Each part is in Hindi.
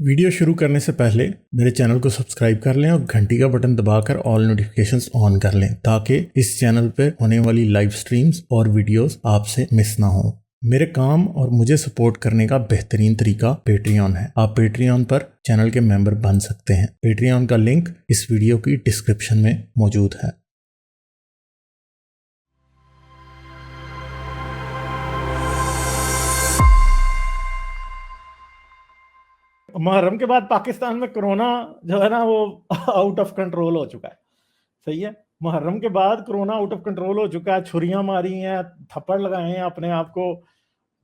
वीडियो शुरू करने से पहले मेरे चैनल को सब्सक्राइब कर लें और घंटी का बटन दबाकर ऑल नोटिफिकेशंस ऑन कर लें ताकि इस चैनल पर होने वाली लाइव स्ट्रीम्स और वीडियोस आपसे मिस ना हो। मेरे काम और मुझे सपोर्ट करने का बेहतरीन तरीका पेट्रियन है। आप पेट्रियन पर चैनल के मेंबर बन सकते हैं। पेट्रियन का लिंक इस वीडियो की डिस्क्रिप्शन में मौजूद है। मुहर्रम के बाद पाकिस्तान में कोरोना जो है ना वो आउट ऑफ कंट्रोल हो चुका है। सही है, मुहर्रम के बाद कोरोना आउट ऑफ कंट्रोल हो चुका है। छुरियां मारी हैं, थप्पड़ लगाए हैं अपने आप को,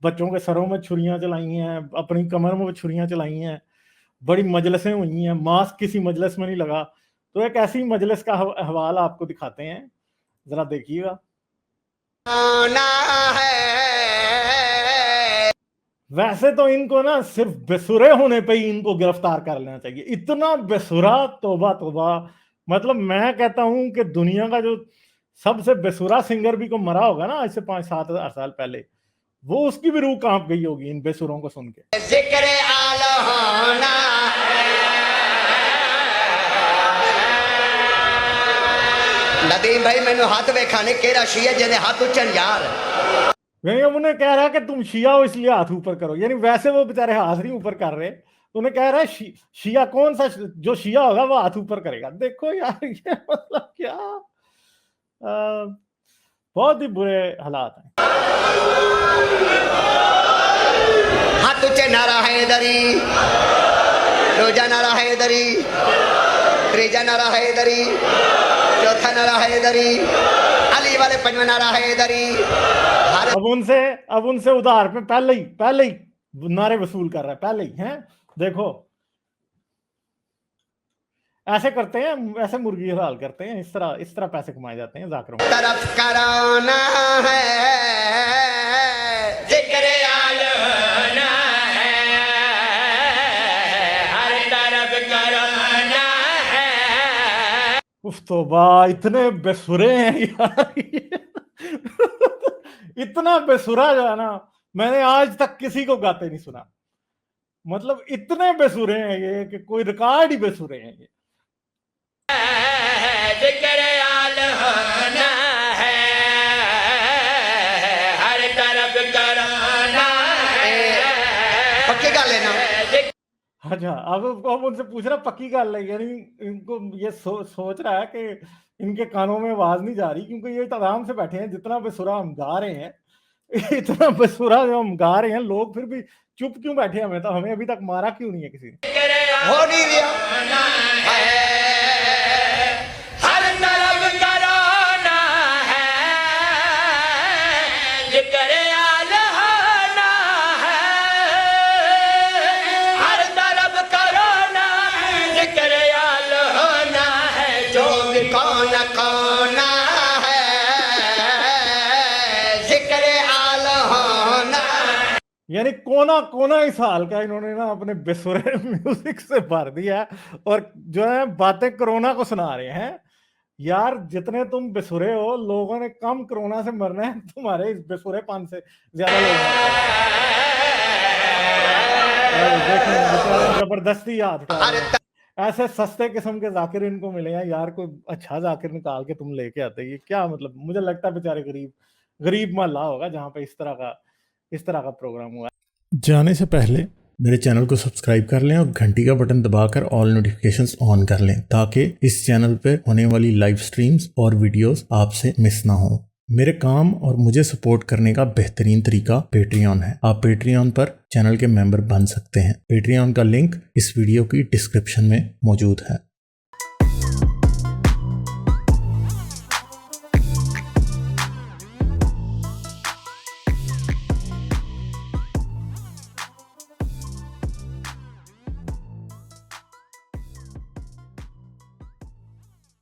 बच्चों के सरों में छुरियां चलाई हैं, अपनी कमर में छुरियां चलाई हैं, बड़ी मजलिसें हुई हैं, मास्क किसी मजलिस में नहीं लगा। तो एक ऐसी मजलिस का हवाला आपको दिखाते हैं, जरा देखिएगा। वैसे तो इनको ना सिर्फ बेसुरे होने पे ही इनको गिरफ्तार कर लेना चाहिए। इतना बेसुरा, तौबा तौबा। मतलब मैं कहता हूं कि दुनिया का जो सबसे बेसुरा सिंगर भी को मरा होगा ना आज से 5-7 साल पहले, वो उसकी भी रूह कांप गई होगी इन बेसुरों को सुन के। जिक्र आला होना नदीम भाई मैंने हाथ वेखाने केरा शिया जिन्हें हाथ उच्चन यार, यानी उन्हें कह रहा है कि तुम शिया हो इसलिए हाथ ऊपर करो। यानी वैसे वो बेचारे हाथ नहीं ऊपर कर रहे, तो उन्हें कह रहा है शिया कौन सा, जो शिया होगा वो हाथ ऊपर करेगा। देखो यार ये मतलब क्या, बहुत ही बुरे हालात हैं। हाथ उच्चे नारा हैदरी, रोजा नारा हैदरी, त्रीजा नारा हैदरी, चौथा नारा हैदरी, अली वाले पंजवा नारा हैदरी। अब उनसे उधार पे पहले ही नारे वसूल कर रहा है, पहले ही हैं। देखो ऐसे करते हैं, ऐसे मुर्गी हलाल करते हैं, इस तरह पैसे कमाए जाते हैं जाकिरों। तरफ कराना है जिक्र आलना है, हर तरफ कराना है। उफ तौबा, इतने बेसुरे हैं यार इतना बेसुरा जो है ना, मैंने आज तक किसी को गाते नहीं सुना। मतलब इतने बेसुरे हैं ये कि कोई रिकॉर्ड ही बेसुरे हैं ये। जिक्र आलना है, हर तरफ कराना है। पक्की गल है ना। अच्छा, अब उनसे पूछ रहा पक्की गल है, यानी इनको ये सोच रहा है कि इनके कानों में आवाज नहीं जा रही, क्योंकि ये आराम से बैठे हैं। जितना बेसुरा हम गा रहे हैं इतना बेसुरा जो हम गा रहे हैं, लोग फिर भी चुप क्यों बैठे हैं? हमें अभी तक मारा क्यों नहीं है किसी ने? हो नहीं रहा है, हर तरफ कराना है, जिक्र आलना है, हर तरफ कराना है, जिक्र आलना है, जो भी कौन कौना है, जिक्र आलना। यानी कोना कोना इस हाल का इन्होंने ना अपने बेसुरे म्यूजिक से भर दिया है, और जो है बातें कोरोना को सुना रहे हैं। यार जितने तुम बेसुरे हो, लोगों ने कम कोरोना से मरना है, तुम्हारे इस बेसुरेपन से ज्यादा लोग जबरदस्ती याद उठा। ऐसे सस्ते किस्म के जाकिर इनको मिले हैं यार। कोई अच्छा जाकिर निकाल के तुम लेके आते, ये क्या मतलब? मुझे लगता है बेचारे गरीब मोहल्ला होगा जहाँ पे इस तरह का प्रोग्राम हुआ। जाने से पहले मेरे चैनल को सब्सक्राइब कर लें और घंटी का बटन दबाकर ऑल नोटिफिकेशंस ऑन कर लें ताकि इस चैनल पर होने वाली लाइव स्ट्रीम्स और वीडियोस आपसे मिस ना हो। मेरे काम और मुझे सपोर्ट करने का बेहतरीन तरीका पेट्रियन है। आप पेट्रियन पर चैनल के मेंबर बन सकते हैं। पेट्रियन का लिंक इस वीडियो की डिस्क्रिप्शन में मौजूद है।